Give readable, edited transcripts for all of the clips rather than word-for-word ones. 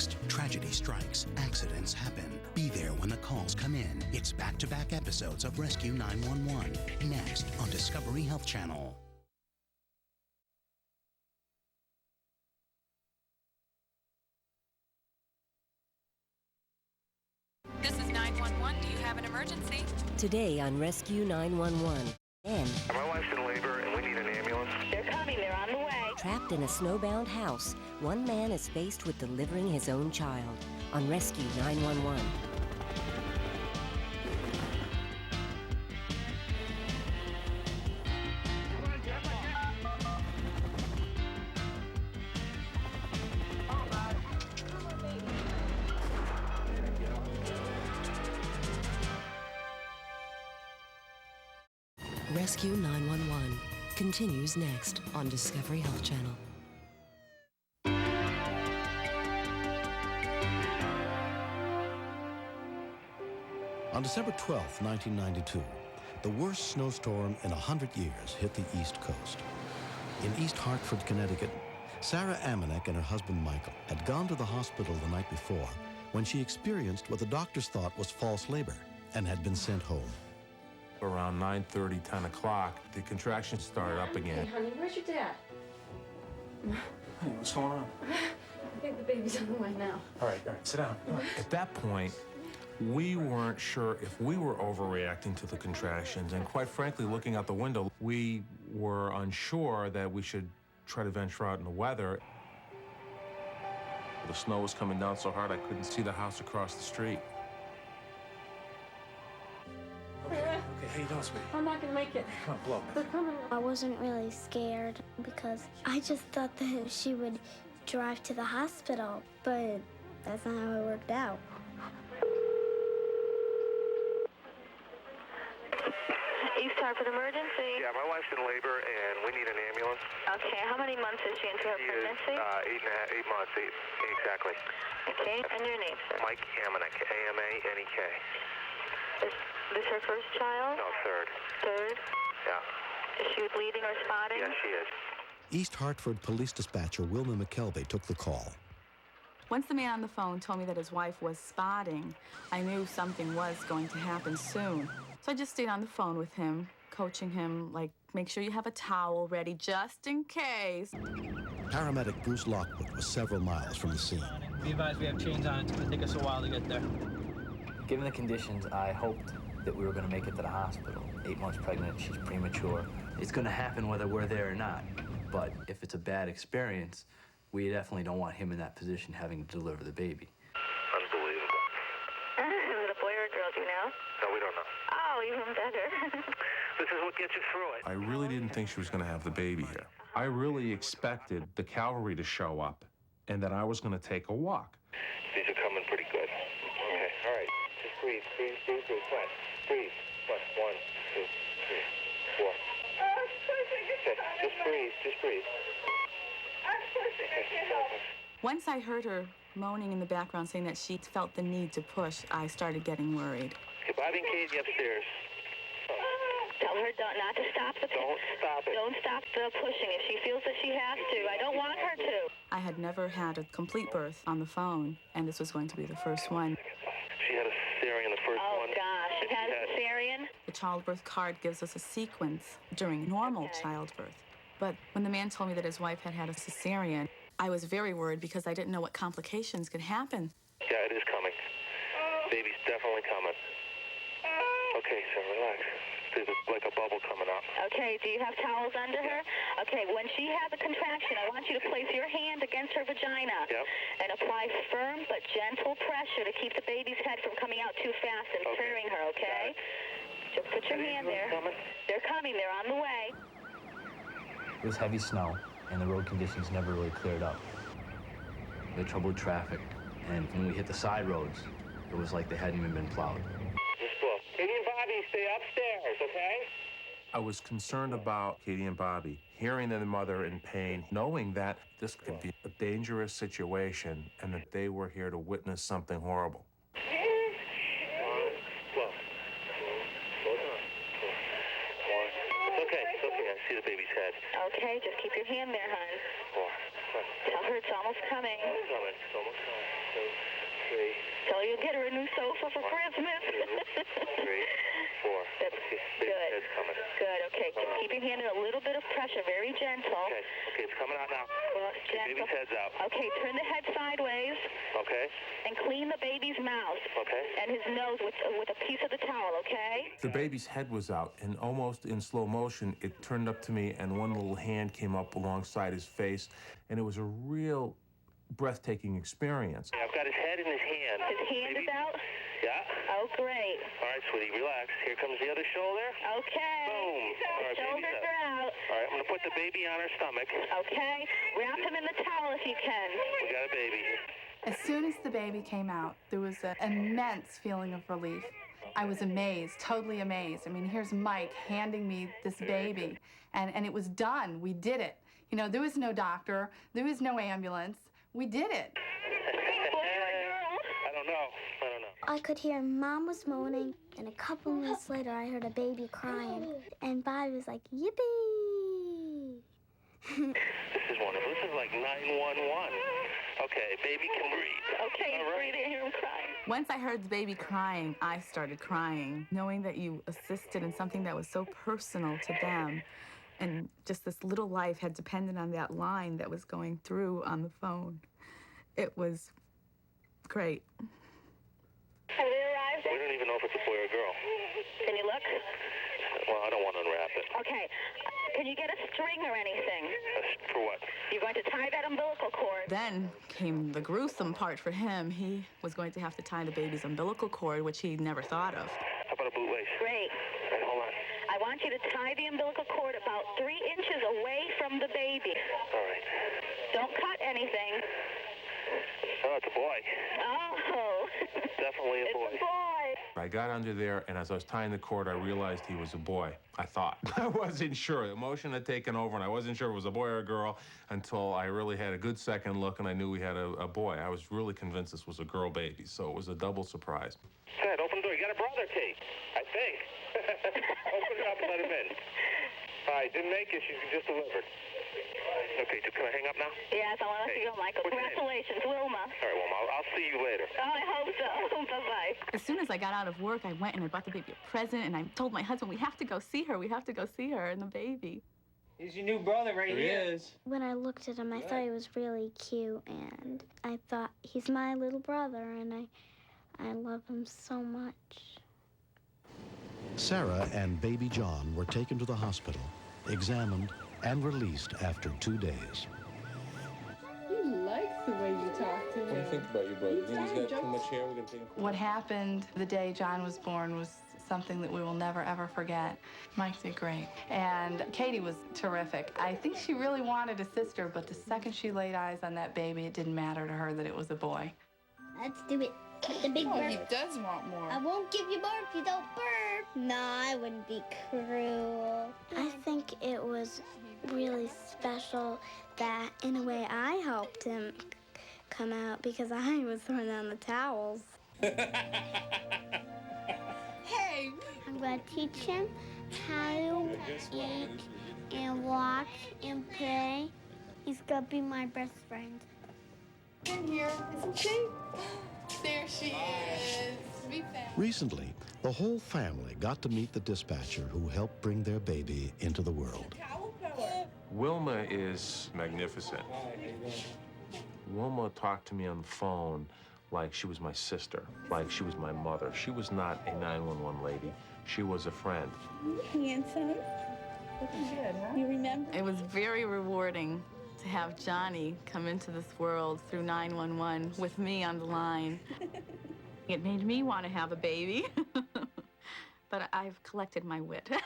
Next, tragedy strikes, accidents happen. Be there when the calls come in. It's back-to-back episodes of Rescue 911. Next on Discovery Health Channel. This is 911. Do you have an emergency? Today on Rescue 911. And my wife's in labor and we need an ambulance. They're coming. They're on the way. trapped in a snowbound house, one man is faced with delivering his own child on Rescue 911. Rescue 911 continues next on Discovery Health Channel. On December 12, 1992, the worst snowstorm in 100 years hit the East Coast. In East Hartford, Connecticut, Sarah Amanek and her husband Michael had gone to the hospital the night before when she experienced what the doctors thought was false labor and had been sent home. Around 9:30, 10 o'clock, the contractions started up again. Hey, honey, where's your dad? Hey, what's going on? I think the baby's on the way now. All right, sit down. At that point, we weren't sure if we were overreacting to the contractions, and quite frankly, looking out the window, we were unsure that we should try to venture out in the weather. The snow was coming down so hard I couldn't see the house across the street. Okay, hey, don't speak. I'm not gonna make it. Come on, blow. They're coming. I wasn't really scared because I just thought that she would drive to the hospital, but that's not how it worked out. East Hartford emergency. Yeah, my wife's in labor and we need an ambulance. Okay, how many months is she into her She pregnancy? is 8 months, exactly. Okay, and your name, sir? Mike Amanek, A-M-A-N-E-K. Is this her first child? No, third. Third? Yeah. Is she bleeding or spotting? Yes, she is. East Hartford police dispatcher Wilma McKelvey took the call. Once the man on the phone told me that his wife was spotting, I knew something was going to happen soon. So I just stayed on the phone with him, coaching him, like, make sure you have a towel ready just in case. Paramedic Bruce Lockwood was several miles from the scene. Be advised we have chains on. It's going to take us a while to get there. Given the conditions, I hoped that we were going to make it to the hospital. 8 months pregnant, she's premature. It's going to happen whether we're there or not. But if it's a bad experience, we definitely don't want him in that position having to deliver the baby. Unbelievable. Is it a boy or a girl, do you know? No, we don't know. Oh, even better. This is what gets you through it. I really didn't think she was going to have the baby here. I really expected the cavalry to show up and that I was going to take a walk. These are coming pretty good. Okay, all right. Just breathe, breathe, breathe, breathe. Come on. Breathe. Come on. 1, 2, 3, 4. Okay, just breathe, just breathe. Okay. Once I heard her moaning in the background saying that she felt the need to push, I started getting worried. Okay, Bobby and Katie upstairs. Tell her not to stop the Don't stop it. Don't stop the pushing if she feels that she has to. I don't want her to. I had never had a complete birth on the phone, and this was going to be the first one. She had a cesarean the first one. Oh, gosh. She had a cesarean? The childbirth card gives us a sequence during normal childbirth. But when the man told me that his wife had had a cesarean, I was very worried because I didn't know what complications could happen. Yeah, it is coming. Baby's definitely coming. Okay, so relax. There's like a bubble coming up. Okay, do you have towels under her? Okay, when she has a contraction, I want you to place your hand against her vagina. Yep. And apply firm but gentle pressure to keep the baby's head from coming out too fast and stirring her, okay? Just put your hand there. They're coming. They're on the way. It was heavy snow, and the road conditions never really cleared up. We had trouble with traffic, and when we hit the side roads, it was like they hadn't even been plowed. Katie and Bobby, stay upstairs, okay? I was concerned about Katie and Bobby, hearing their mother in pain, knowing that this could be a dangerous situation and that they were here to witness something horrible. It's okay, I see the baby's head. Okay, just keep your hand there, hon. 4. Tell her. It's almost coming. It's coming. It's almost coming. 2, 3. Tell you get her a new sofa for Christmas. 2, 3, 4. That's good. It's coming. Good, okay. Keep your hand in a little bit of pressure, very gentle. Okay, it's coming out now. Well, gentle. Baby's head's out. Okay, turn the head sideways. Okay. And clean the baby's mouth. Okay. And his nose with a piece of the towel, okay? The baby's head was out, and almost in slow motion, it turned up to me, and one little hand came up alongside his face, and it was a real breathtaking experience. I've got his head in his hand. His hand is out? Yeah. Oh, great. All right, sweetie, relax. Here comes the other shoulder. Okay. Boom. All right, Shoulders are out. All right, I'm going to put the baby on her stomach. Okay. Wrap him in the towel if you can. We got a baby. As soon as the baby came out, there was an immense feeling of relief. I was amazed, totally amazed. I mean, here's Mike handing me this baby, and it was done. We did it. You know, there was no doctor. There was no ambulance. We did it. I don't know. I could hear Mom was moaning, and a couple minutes later, I heard a baby crying, and Bobby was like, yippee! This is wonderful. This is like 911. Okay, baby can breathe. Okay, he's breathing. I hear him crying. Once I heard the baby crying, I started crying, knowing that you assisted in something that was so personal to them. And just this little life had depended on that line that was going through on the phone. It was great. Have they arrived? We don't even know if it's a boy or a girl. Can you look? Well, I don't want to unwrap it. Okay. Can you get a string or anything? For what? You're going to tie that umbilical cord. Then came the gruesome part for him. He was going to have to tie the baby's umbilical cord, which he never thought of. How about a bootlace? Great. All right, hold on. I want you to tie the umbilical cord about 3 inches away from the baby. All right. Don't cut anything. Oh, it's a boy. Oh. Definitely a boy. It's a boy. I got under there, and as I was tying the cord, I realized he was a boy. I thought. I wasn't sure. The emotion had taken over, and I wasn't sure if it was a boy or a girl until I really had a good second look, and I knew we had a boy. I was really convinced this was a girl baby, so it was a double surprise. Ted, open the door. You got a brother, Kate. I think. Open it up and let him in. All right, didn't make it. She's just delivered. Okay, can I hang up now? Yes, I want to let you go, Michael. Congratulations, Wilma. All right, Wilma, I'll see you later. Oh, I hope so. Bye-bye. As soon as I got out of work, I went and I bought the baby a present, and I told my husband, we have to go see her. We have to go see her and the baby. He's your new brother right here. He is. When I looked at him, I thought he was really cute, and I thought, he's my little brother, and I love him so much. Sarah and baby John were taken to the hospital, examined, and released after 2 days. He likes the way you talk to him. What do you think about your brother? You think he's got too much hair? We're gonna take him. What happened the day John was born was something that we will never, ever forget. Mike did great. And Katie was terrific. I think she really wanted a sister, but the second she laid eyes on that baby, it didn't matter to her that it was a boy. Let's do it. The big burp. He does want more. I won't give you burp if you don't burp. No, I wouldn't be cruel. I think it was really special that, in a way, I helped him come out because I was throwing down the towels. Hey! I'm going to teach him how to eat and walk and play. He's going to be my best friend. In here, isn't she? There she is. We found. Recently, the whole family got to meet the dispatcher who helped bring their baby into the world. Wilma is magnificent. Wilma talked to me on the phone like she was my sister, like she was my mother. She was not a 911 lady. She was a friend. Handsome. Looking good, huh? You remember? It was very rewarding to have Johnny come into this world through 911 with me on the line. It made me want to have a baby, but I've collected my wit. He's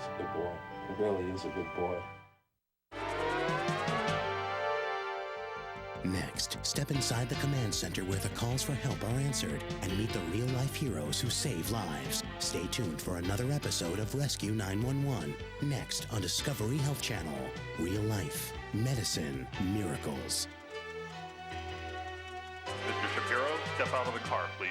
a good boy. He really is a good boy. Next, step inside the command center where the calls for help are answered and meet the real-life heroes who save lives. Stay tuned for another episode of Rescue 911, next on Discovery Health Channel. Real life, medicine, miracles. Mr. Shapiro, step out of the car, please.